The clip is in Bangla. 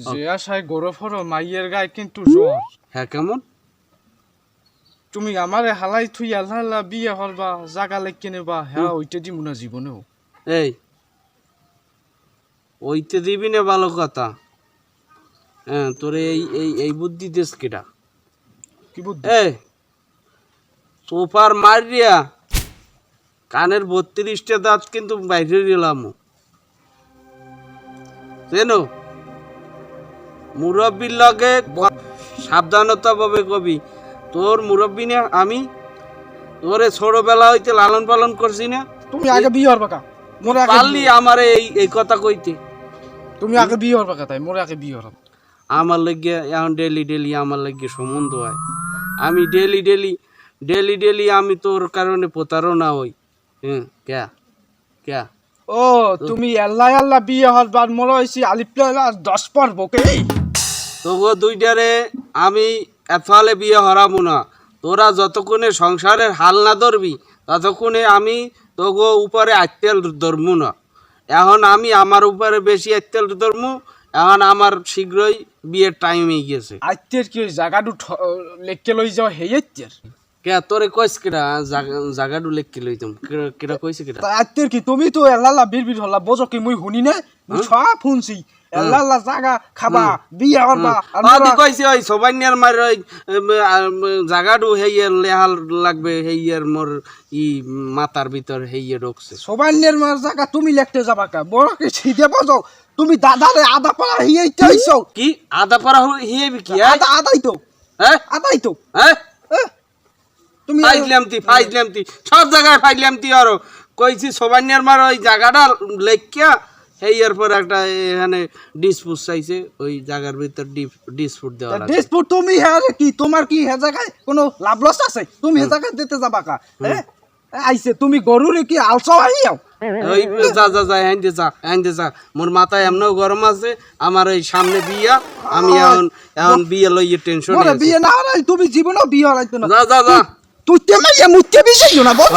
যে আশায় গরফর মাইয়ের গায়ে কিন্তু জ্বর। হ্যাঁ কেমন? তুমি আমারে হালাই থুই আল্লাহ আল্লাহ বিয়ে হরবা জাগা লেখকে নেবা হ্যাঁ ওইটা দিব না জীবনেও। এই ওইতে দিবি না ভালো কথা। হ্যাঁ তোরে এই এই এই বুদ্ধি দেশ কেটা? কি বুদ্ধি? এই সোফার মারিয়া কানের 32টা দাঁত কিন্তু বাইরে দিলাম জানো। মুরব্বীর লগে সাবধানতা ভাবে কবি। তোর মুরব্বী না আমি, তোরে ছোটবেলা হইতে লালন পালন করছি না। তুমি আগে বিয়ে হরবা কা মোরে আগে পারলি আমারে এই এই কথা কইতে? তুমি আগে বিয়ে হরবা কা তাই মোরে আগে বিয়ে হরবা। আমার লাগিয়ে এখন ডেলি ডেলি আমার লাগিয়ে সম্বন্ধ হয়। আমি ডেলি ডেলি ডেলি ডেলি আমি তোর কারণে প্রতারণা হই। হ্যাঁ ক্যা ক্যা? ও তুমি আল্লাহ আল্লাহ বিয়ে হরবার মোরে হইছি আলিপ্লা 10 পর্ব কে। তোগো দুইটারে আমি এতলে বিয়ে হরাবো না। তোরা যতক্ষণে সংসারের হাল না ধরবি ততক্ষণে আমি তোগো উপরে আত্মেল ধরবো না। এখন আমি আমার উপরে বেশি আত্মেল ধরবো। এখন আমার শীঘ্রই বিয়ের টাইম হয়ে গেছে। আইতের কি জায়গাটু লেখকে লই যাও হেই আইতের কে তোরে কইস কেডা জায়গাটু লেখকে লইতাম? কেডা কইছে কেডা? আইতের কি তুমি তো আল্লাহ আল্লাহ বিড় হল্লা বোঝো কি মুই শুনি না মুই সব শুনছি। আল্লাহ আল্লাহ জায়গা খাবা বিয়ে হরবা আদি কইছে ওই সবাইনিয়ার মার ওই জায়গাটু হেইয়ের লেহাল লাগবে হেইয়ের মোর ই মাথার ভিতর হেইয়ে ঢুকছে। সবাইনের মার জায়গা তুমি লেখতে যাবা কা বড় কি ছিদে বোঝো তুমি দাদারে আদা পাড়া হিয়াইতে আইছো কি আদা পারা হিয়েবি কি? আদা আদাই তো হ্যাঁ আদাই তো হ্যাঁ তুমি ফাইজলামতি সব জায়গায় ফাইজলামতি আর কইছি সবাইনিয়ার মার ওই জায়গাটা লেখিয়া হেইয়ের পর একটা এখানে ডিসপুট চাইছে ওই জায়গার ভিতর ডিসপুট দেওয়া লাগবে। ডিসপুট তুমি হ্যাঁ কি তোমার কি হে জায়গায় কোনো লাভ লস আছে? তুমি হে জায়গায় দিতে যাবা কা? হ্যাঁ আইছে তুমি গরুরে কি আলসাও আইয়াও ওই যা যা যা হ্যান্ডে যা মোর মাথায় এমনও গরম আছে। আমার ওই সামনে বিয়া, আমি এখন বিয়ে লইয়ে টেনশন মোরে বিয়ে না হলে তুমি জীবনেও বিয়ে হলাইতো না। যা যা যা তুই তেমাইয়া মুতে বিছাইও না বল।